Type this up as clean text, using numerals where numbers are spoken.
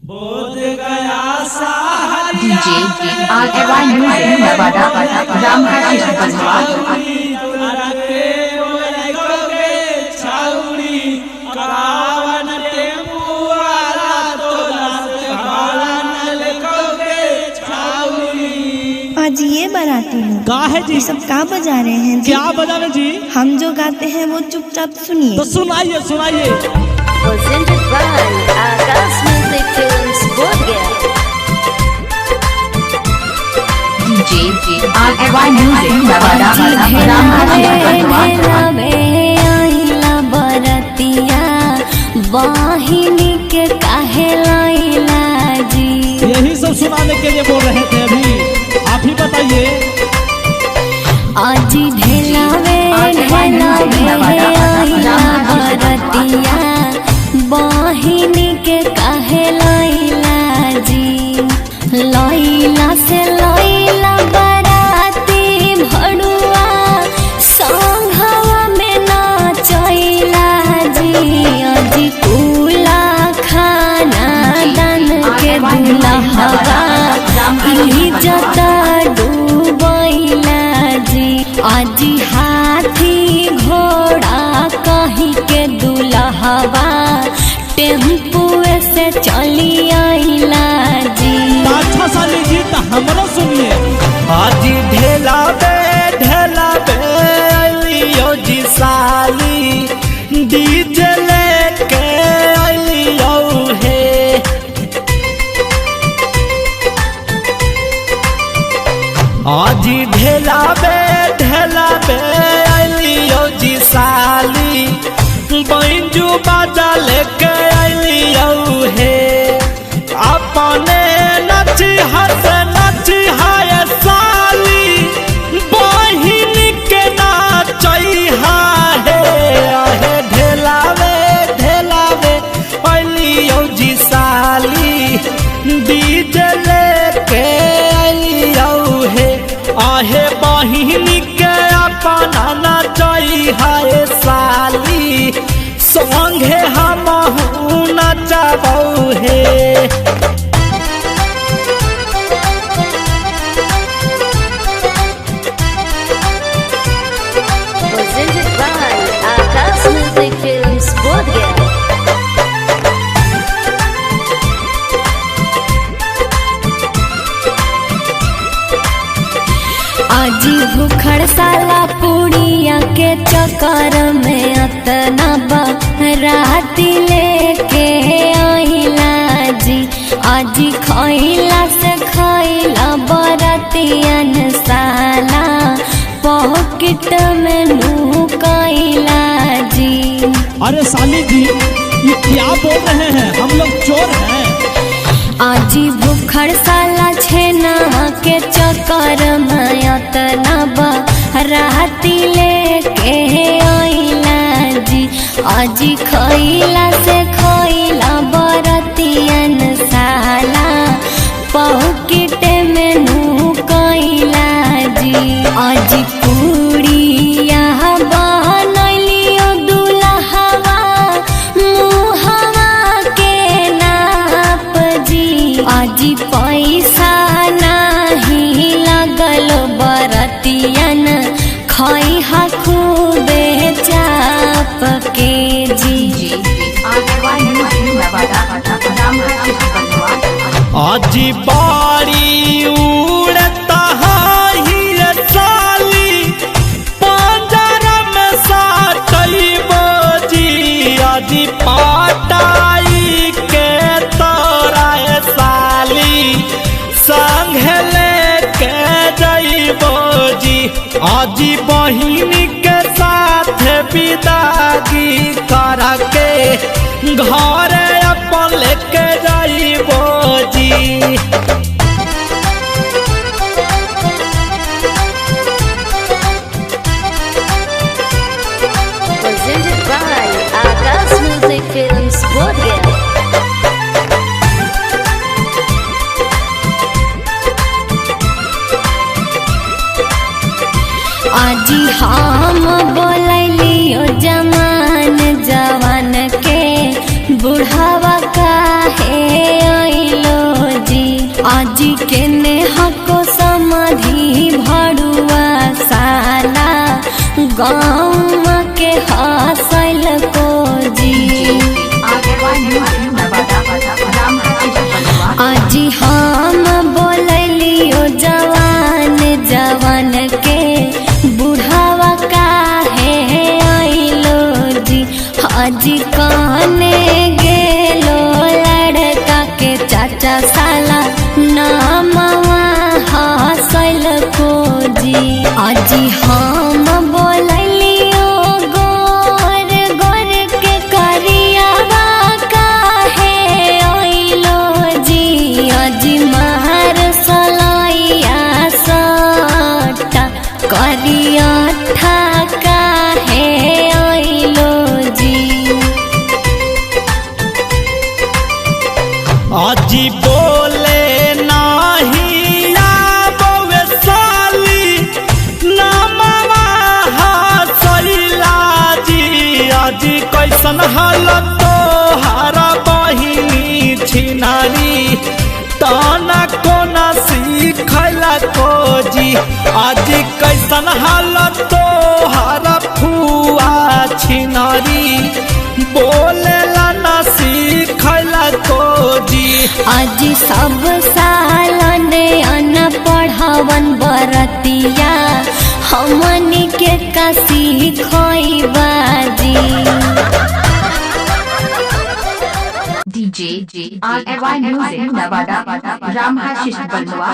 बोध गया साहरिया DJ RFI music Nawada Ramharshi बंधुआ रखे बोलेगे छाउड़ी कावन टेम्पू वाला तो रास्ते भाड़ा न लिखोगे छाउड़ी। आज ये बाराती लोग का है जी? ये सब का बजा रहे हैं जी? क्या बजा रहे जी? हम जो गाते हैं वो चुपचाप सुनिए। तो सुनाइए सुनाइए। Presented by Akash Music Films Bodhgaya. DJ RFI music Nawada Ramharshi बंधुआ आइला बरतिया वाहिनी के काहे लाइला जी। यही सब सुनाने के लिए बोल रहे थे अभी, आप ही बताइए। आज ढेलावे आइला बरतिया वाहिनी के काहे लाइला जी। लाइला से लाइला बराती भड़ुआ संघवा में नाचैला जी। आज कुला खाना दान के दुल्हवा इज्जत डूबैला जी। आज हाथी घोड़ा कहीं के दुल्हवा टेम्पू से चली आइला जी। अच्छा साली जी तो हमरो सुनिए। आज ढेला बे अलियो जी साली डीजे लेके अलियो हे। आज ढेला बे अलियो जी साली बैंजू बाजा लेके अलियो हे। अपने नची हंस नची हाय साली बहिन के नाचई हे। आहे ढेलावे अलियो जी साली डीजे लेके अलियो हे। आहे बहिन के अपना नाचई हाय साली संगे हमहू नचबौ हे। Presented by Akash Music Films Bodhgaya. आज भूखड़ साला पुड़िया के चक्कर में अतना बराती लेके आइला जी। आज खइला से खइला बरातियन साला पॉकेट में नुकैला जी। अरे साली जी ये क्या बोल रहे हैं? हम लोग चोर हैं। आज भूखड़ साला छेना के चक्कर में अतना बराती लेके आइला जी। आज खइला से खइला बरातियन साला पॉकेट में नुकैला जी। आज पूड़िया बनलियो दुल्हवा मुहवा के नाप जी। आज पैसा नहीं लगल बरतियन खइहा खूबे चाप के जी। RFI म्यूजिक नवादा रामहर्षि बंधुआ आज बाड़ी उड़ता ही साली पंजरा में साटइबो जी। आज पाटाई के तोरा साली संग लेके जइबो जी। आज बहिन के साथ विदागी करा के घर अपन लेके जाइबो जी। Presented by Akash Music Films Bodhgaya. आज हम बोलियो जमान जवान के बुढ़ावा का आजी के नेहको समाधि भरुआ साला गाँव के हसल को जी आगरवान म्यूजिक नवादा रामहाटी बलुआ आजी हम बोलियो जवान जवान के बुढ़ावा काहे आइलो जी हाजी कहने गेलो लड़का के चाचा साला नामवा हसल को जी आजी हम बोलियो गोर गोर के करियावा काहे आइलो जी आजी मार सलाइया सटा करिया ठा काहे आइलो जी आजी बोले नाही आबे साली नामवा हसैला जी आजी कैसन हालत तोहारा बहिनी छिनारी ताना कोना सीखला को जी आजी कैसन हालत तोहारा फुआ छिनारी बोलेला ना सीखला को जी आजी सब सालन अन पढ़ावन बरतिया हमनी के कसी खोई बाजी DJ RFI म्यूजिक नवादा रामहाटी बलुआ